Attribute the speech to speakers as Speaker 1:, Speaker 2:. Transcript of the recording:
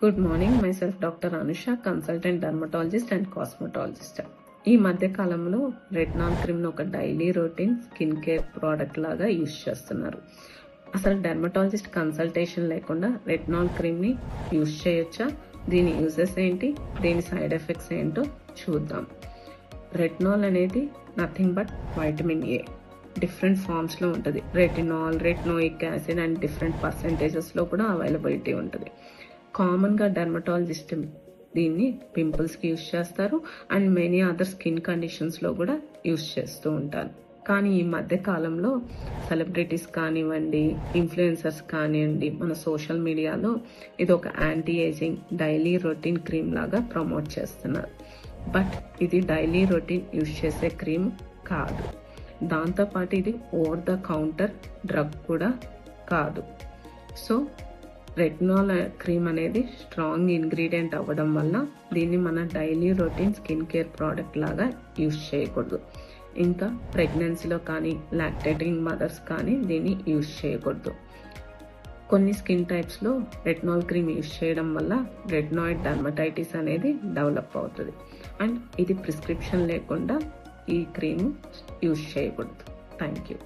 Speaker 1: Good morning. myself doctor Anusha, consultant dermatologist and cosmetologist. ఈ మధ్య కాలంలో రెటినాల్ క్రీమ్ ఒక daily routine skin care product లాగా యూజ్ చేస్తున్నారు. అసలు డర్మటాలజిస్ట్ కన్సల్టేషన్ లేకుండా రెటినాల్ క్రీమ్ ని యూజ్ చేయొచ్చా? దీని యూజెస్ ఏంటి, దీని సైడ్ ఎఫెక్ట్స్ ఏంటో చూద్దాం. రెటినాల్ అనేది nothing but vitamin A. Different forms లో ఉంటుంది. Retinol, retinoic acid and different percentages లో కూడా అవైలబిలిటీ ఉంటుంది. కామన్ గా డర్మటాలజిస్ట్ దీన్ని పింపుల్స్ కి యూజ్ చేస్తారు and many other skin conditions లో కూడా యూజ్ చేస్తూ ఉంటారు. కానీ ఈ మధ్య కాలంలో సెలబ్రిటీస్ కానివ్వండి, ఇన్ఫ్లుయెన్సర్స్ కానివ్వండి, మన సోషల్ మీడియాలో ఇది ఒక anti ageing daily routine cream లాగా ప్రమోట్ చేస్తున్నారు. బట్ ఇది డైలీ రొటీన్ యూజ్ చేసే క్రీమ్ కాదు. దాంతోపాటు ఇది ఓవర్ ద కౌంటర్ డ్రగ్ కూడా కాదు. సో రెటినాల్ క్రీమ్ అనేది స్ట్రాంగ్ ఇంగ్రీడియంట్ అవ్వడం వల్ల దీన్ని మన daily routine skin care product లాగా యూజ్ చేయకూడదు. ఇంకా ప్రెగ్నెన్సీలో కానీ లాక్టేటింగ్ మదర్స్ కానీ దీన్ని యూజ్ చేయకూడదు. కొన్ని స్కిన్ టైప్స్లో రెటినాల్ క్రీమ్ యూజ్ చేయడం వల్ల రెటినాయిడ్ డర్మటైటిస్ అనేది డెవలప్ అవుతుంది అండ్ ఇది ప్రిస్క్రిప్షన్ లేకుండా ఈ క్రీమ్ యూజ్ చేయకూడదు. Thank you.